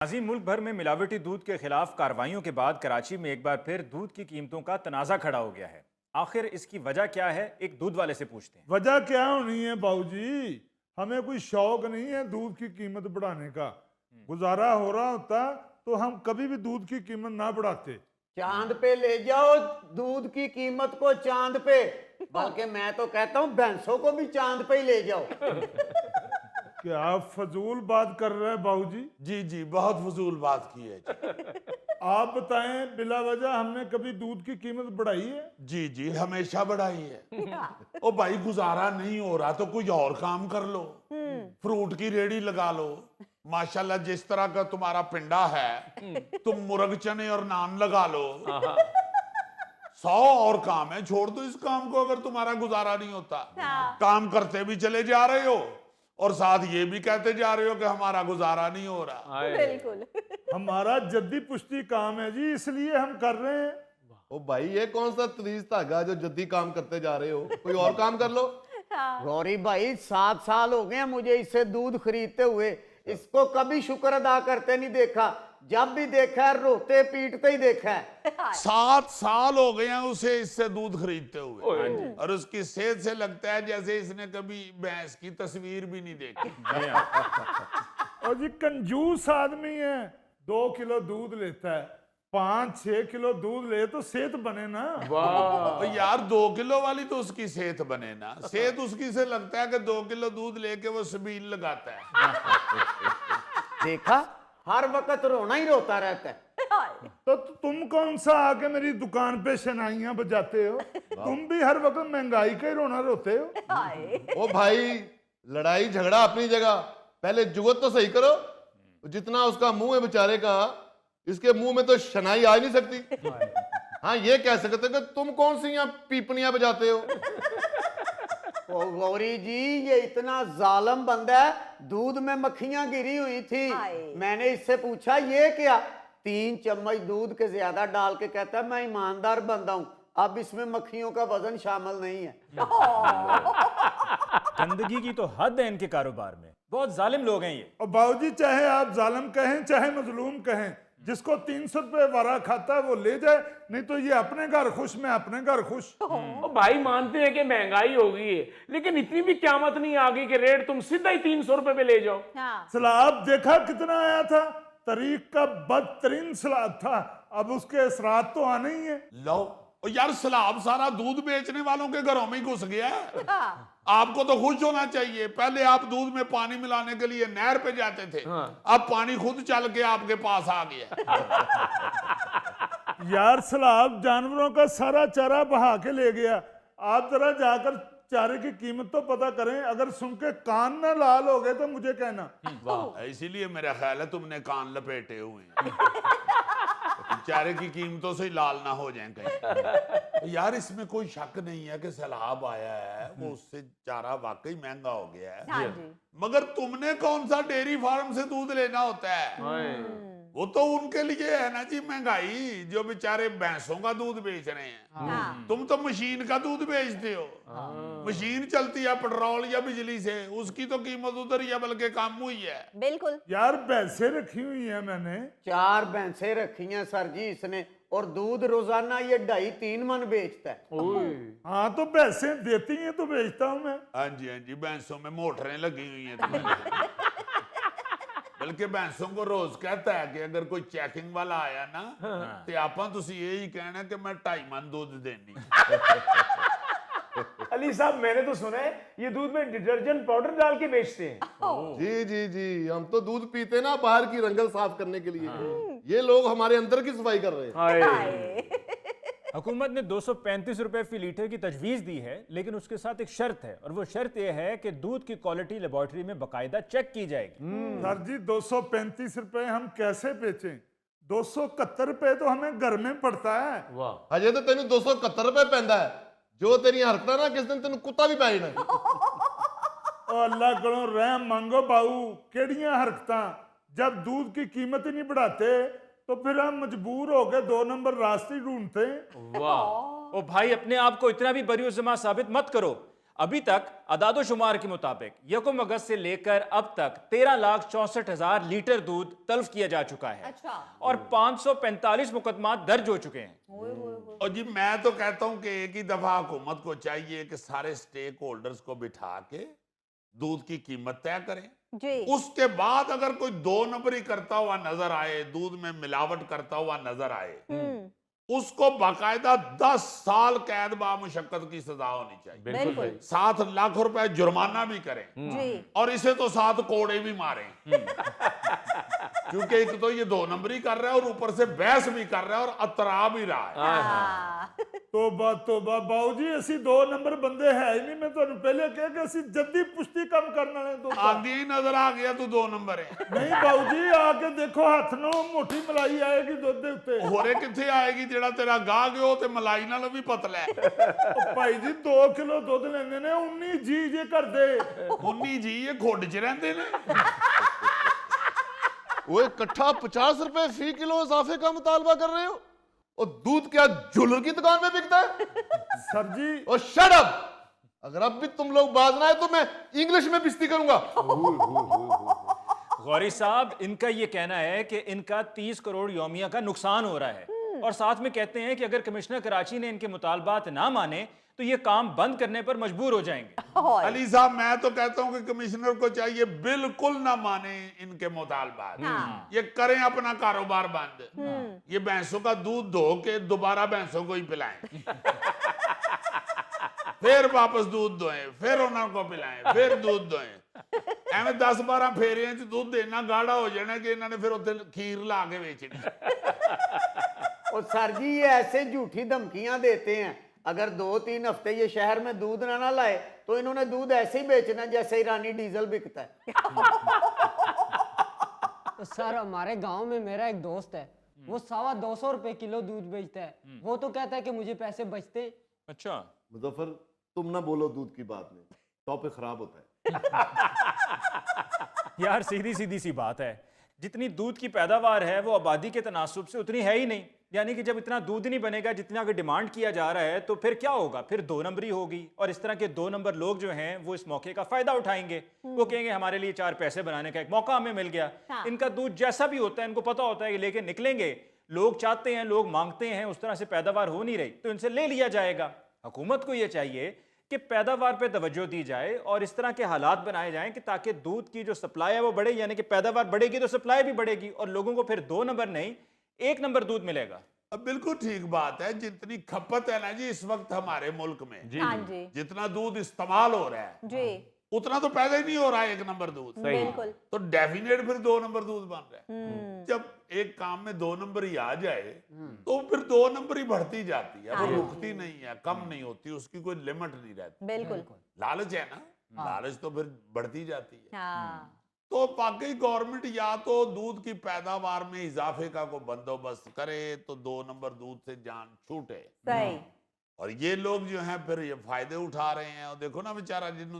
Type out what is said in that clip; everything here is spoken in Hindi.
अजीम मुल्क भर में मिलावटी दूध के खिलाफ कार्रवाइयों के बाद कराची में एक बार फिर दूध की कीमतों का तनाजा खड़ा हो गया है। आखिर इसकी वजह क्या है, एक दूध वाले से पूछते हैं। वजह क्या होनी है बाबूजी, हमें कोई शौक नहीं है दूध की कीमत बढ़ाने का। गुजारा हो रहा होता तो हम कभी भी दूध की कीमत ना बढ़ाते। चांद पे ले जाओ दूध की कीमत को, चांद पे। बल्कि मैं तो कहता हूँ भैंसों को भी चांद पे ही ले जाओ। क्या आप फजूल बात कर रहे हैं बाबूजी? जी जी, बहुत फजूल बात की है जी। आप बताएं, बिला वजह हमने कभी दूध की कीमत बढ़ाई है? जी जी, हमेशा बढ़ाई है। ओ भाई, गुजारा नहीं हो रहा तो कोई और काम कर लो, फ्रूट की रेडी लगा लो। माशाल्लाह जिस तरह का तुम्हारा पिंडा है, तुम मुर्ग चने और नान लगा लो। 100 और काम है, छोड़ दो इस काम को अगर तुम्हारा गुजारा नहीं होता। काम करते भी चले जा रहे हो और साथ ये भी कहते जा रहे हो कि हमारा गुजारा नहीं हो रहा। बिल्कुल। हमारा जद्दी पुश्ती काम है जी, इसलिए हम कर रहे हैं। ओ भाई, ये कौन सा तरीज धागा जो जद्दी काम करते जा रहे हो? कोई और काम कर लो। गौरी भाई 7 साल हो गए मुझे इससे दूध खरीदते हुए, इसको कभी शुक्र अदा करते नहीं देखा। जब भी देखा है रोते पीटते ही देखा है। 7 साल हो गए हैं उसे इससे दूध खरीदते हुए और उसकी सेहत से लगता है जैसे इसने कभी भैंस की तस्वीर भी नहीं देखी। और जी कंजूस आदमी है, 2 किलो दूध लेता है, 5-6 किलो दूध ले तो सेहत बने ना। और यार 2 किलो वाली तो उसकी सेहत बने ना। सेहत उसकी से लगता है कि 2 किलो दूध लेके वो सबील लगाता है। देखा, हर वक्त रोना ही रोता रहता है। तो तुम कौन सा आके मेरी दुकान पे शनाइयां बजाते हो? तुम भी हर वक्त महंगाई का ही रोना रोते हो। ओ भाई, लड़ाई झगड़ा अपनी जगह, पहले जुगत तो सही करो। जितना उसका मुंह है बेचारे का, इसके मुंह में तो शनाई आ ही नहीं सकती। हाँ, ये कह सकते कि तुम कौन सी यहाँ पीपनियां बजाते हो। ओ गौरी जी, ये इतना जालम बंदा है, दूध में मक्खियां गिरी हुई थी। मैंने इससे पूछा ये क्या, 3 चम्मच दूध के ज्यादा डाल के कहता है मैं ईमानदार बंदा हूं, अब इसमें मक्खियों का वजन शामिल नहीं है। गंदगी की तो हद है इनके कारोबार में, बहुत जालिम लोग हैं ये। और बाबूजी, चाहे आप जालिम कहें चाहे मजलूम कहें, जिसको 300 रुपए वारा खाता है वो ले जाए, नहीं तो ये अपने घर खुश, मैं अपने घर खुश। भाई मानते हैं कि महंगाई हो गई है, लेकिन इतनी भी क़यामत नहीं आ गई कि रेट तुम सीधा ही 300 रुपए पे ले जाओ। सलाब देखा कितना आया था, तरीक का बदतरीन सलाब था, अब उसके असरात तो आने ही है। लो और यार, सलाब सारा दूध बेचने वालों के घरों में ही घुस गया है। आपको तो खुश होना चाहिए। पहले आप दूध में पानी मिलाने के लिए नहर पे जाते थे, अब पानी खुद चल के आपके पास आ गया। यार सलाब जानवरों का सारा चारा बहा के ले गया। आप जरा जाकर चारे की कीमत तो पता करें, अगर सुन के कान ना लाल हो गए तो मुझे कहना। वाह, इसीलिए मेरा ख्याल है तुमने कान लपेटे हुए हैं। चारे की कीमतों से ही लाल ना हो जाएं कहीं। यार इसमें कोई शक नहीं है कि सैलाब आया है, वो उससे चारा वाकई महंगा हो गया है। हाँ जी। मगर तुमने कौन सा डेयरी फार्म से दूध लेना होता है? वो तो उनके लिए है ना जी महंगाई, जो बेचारे भैंसों का दूध बेच रहे हैं। तुम तो मशीन का दूध बेचते हो। मशीन चलती है पेट्रोल या बिजली से, उसकी तो कीमत उधर ही है, बल्कि कम हुई है। बिल्कुल। यार भैंसे रखी हुई है मैंने। 4 भैंसें रखी हैं सर जी इसने, और दूध रोजाना ये 2.5-3 मन बेचता है। हाँ, तो भैंसे देती हैं तो बेचता हूँ मैं। हाँ जी, भैंसों में मोटरें लगी हुई हैं तुम्हारे। बल्कि भैंसों को रोज कहता है कि अगर कोई चेकिंग वाला आया ना, तो आपा तुसी यही कहना कि मैं 2.5 मन दूध देनी। अली साहब, मैंने तो सुना है ये दूध में डिटर्जेंट पाउडर डाल के बेचते हैं। जी जी जी, हम तो दूध पीते ना बाहर की रंगल साफ करने के लिए। ये लोग हमारे अंदर की सफाई कर रहे हैं। हुकूमत ने 235 रुपए फी लीटर की तजवीज़ दी है, लेकिन उसके साथ एक शर्त है, और वो शर्त यह है कि दूध की क्वालिटी लेबोरेटरी में बाकायदा चेक की जाएगी। सर जी 235 रुपए हम कैसे बेचें? 271 रुपए तो हमें घर में पड़ता है। अजय तो तेन 271 रुपए पैंदा है, जो तेरी हरकत ना किस दिन तेन कुत्ता भी पै जाना। ओ अल्लाह करो रहम मांगो बाऊ, केड़ियां हरकतां। जब दूध की कीमत ही नहीं बढ़ाते तो फिर हम मजबूर हो गए 2 नंबर रास्ते ढूंढते। वाह। ओ भाई, अपने आप को इतना भी बरीउज़्ज़मा साबित मत करो। अभी तक अदादोशुमार के मुताबिक 1 अगस्त से लेकर अब तक 13,64,000 लीटर दूध तल्फ किया जा चुका है। अच्छा। और 545 मुकदमा दर्ज हो चुके हैं। और जी मैं तो कहता हूं कि एक ही दफा हुकूमत को चाहिए कि सारे स्टेक होल्डर्स को बिठा के दूध की कीमत तय करें। जी। उसके बाद अगर कोई 2 नंबरी करता हुआ नजर आए, दूध में मिलावट करता हुआ नजर आए, उसको बाकायदा 10 साल कैद बामुशक्कत की सजा होनी चाहिए। बिल्कुल। 7 लाख रुपए जुर्माना भी करें जी। और इसे तो 7 कोड़े भी मारें। क्योंकि एक तो ये 2 नंबरी कर रहा है और ऊपर से बहस भी कर रहा है और अतरा भी रहा है। हाँ। ਤੋਬਾ ਬਾਊ ਜੀ ਅਸੀਂ 2 ਨੰਬਰ ਬੰਦੇ ਹੈ ਹੀ ਨਹੀਂ। ਮੈਂ ਤੁਹਾਨੂੰ ਪਹਿਲੇ ਕਿਹਾ ਕਿ ਅਸੀਂ ਜੱਦੀ ਪੁਸ਼ਤੀ ਕੰਮ ਕਰਨ ਵਾਲੇ ਦੁੱਧ ਦਾ। आंधी ही नजर आ गया तू 2 नंबर है। ਨਹੀਂ ਬਾਊ ਜੀ ਆ ਕੇ ਦੇਖੋ ਹੱਥ ਨੂੰ ਮੋਟੀ ਮਲਾਈ ਆਏਗੀ ਦੁੱਧ ਦੇ ਉੱਤੇ। ਹੋਰੇ ਕਿੱਥੇ ਆਏਗੀ? ਜਿਹੜਾ ਤੇਰਾ ਗਾਹਕ ਹੈ ਉਹ ਤੇ ਮਲਾਈ ਨਾਲੋਂ ਵੀ ਪਤਲਾ ਹੈ। ਉਹ ਭਾਈ ਜੀ 2 ਕਿਲੋ ਦੁੱਧ ਲੈਂਦੇ ਨੇ 19 ਜੀ ਜੇ ਕਰਦੇ। 19 ਜੀ ਇਹ ਖੁੱਡ 'ਚ ਰਹਿੰਦੇ ਨੇ। वो इकट्ठा 50 रुपए फी किलो इजाफे का मुतालबा कर रहे हो और दूध क्या ज्वेलर की दुकान में बिकता है? ਸਰ ਜੀ और शट अप! अगर अब भी तुम लोग बाज ना आए तो मैं इंग्लिश में बिस्ती करूंगा। गौरी साहब, इनका ये कहना है कि इनका 30 करोड़ यौमिया का नुकसान हो रहा है और साथ में कहते हैं कि अगर कमिश्नर कराची ने इनके मुतालबात ना माने तो ये काम बंद करने पर मजबूर हो जाएंगे। और अली साहब मैं तो कहता हूं कि कमिश्नर को चाहिए बिल्कुल ना माने इनके मुतालबात। ये करें अपना कारोबार बंद। ये भैंसों का दूध धो के दोबारा भैंसों को ही पिलाएं। फिर वापस दूध दोएं, फिर उन्होंने को पिलाएं, फिर दूध दोएं। एवं 10-12 फेरियां च दूध इन्ना गाढ़ा हो जाना कि इन्होंने फिर उत्थे खीर ला के बेचनी। और सर जी ये ऐसे झूठी धमकियां देते हैं, अगर 2-3 हफ्ते ये शहर में दूध ना लाए तो इन्होंने दूध ऐसे ही बेचना जैसे ईरानी डीजल बिकता है। तो सर हमारे गांव में मेरा एक दोस्त है, वो 225 रुपए किलो दूध बेचता है। वो तो कहता है कि मुझे पैसे बचते। अच्छा, मुजफ्फर तुम ना बोलो दूध की बात में, टॉपिक खराब होता है। यार सीधी सीधी सी बात है, जितनी दूध की पैदावार है वो आबादी के तनासुब से उतनी है ही नहीं। यानी कि जब इतना दूध नहीं बनेगा जितना कि डिमांड किया जा रहा है तो फिर क्या होगा? फिर 2 नंबरी होगी और इस तरह के 2 नंबर लोग जो हैं वो इस मौके का फायदा उठाएंगे। वो कहेंगे हमारे लिए 4 पैसे बनाने का एक मौका हमें मिल गया। हाँ। इनका दूध जैसा भी होता है इनको पता होता है कि लेके निकलेंगे, लोग चाहते हैं, लोग मांगते हैं, उस तरह से पैदावार हो नहीं रही तो इनसे ले लिया जाएगा। हुकूमत को यह चाहिए कि पैदावार पे तवज्जो दी जाए और इस तरह के हालात बनाए जाएं कि ताकि दूध की जो सप्लाई है वो बढ़े, यानी कि पैदावार बढ़ेगी तो सप्लाई भी बढ़ेगी और लोगों को फिर 2 नंबर नहीं 1 नंबर दूध मिलेगा। अब बिल्कुल ठीक बात है। जितनी खपत है ना जी इस वक्त हमारे मुल्क में, हाँ जी। जितना दूध इस्तेमाल हो रहा है जी। उतना तो पैदा ही नहीं हो रहा है 1 नंबर दूध। बिल्कुल। तो डेफिनेट फिर 2 नंबर दूध बन रहा है। जब एक काम में 2 नंबर ही आ जाए तो फिर 2 नंबर ही बढ़ती जाती है, वो रुकती नहीं है, कम नहीं होती, उसकी कोई लिमिट नहीं रहती। बिल्कुल। लालच है ना, लालच तो फिर बढ़ती जाती है। हाँ। तो वाकई गवर्नमेंट या तो दूध की पैदावार में इजाफे का कोई बंदोबस्त करे तो 2 नंबर दूध से जान छूटे। सही। और ये लोग जो हैं फिर ये फायदे उठा रहे हैं और देखो ना बेचारा जिन्होंने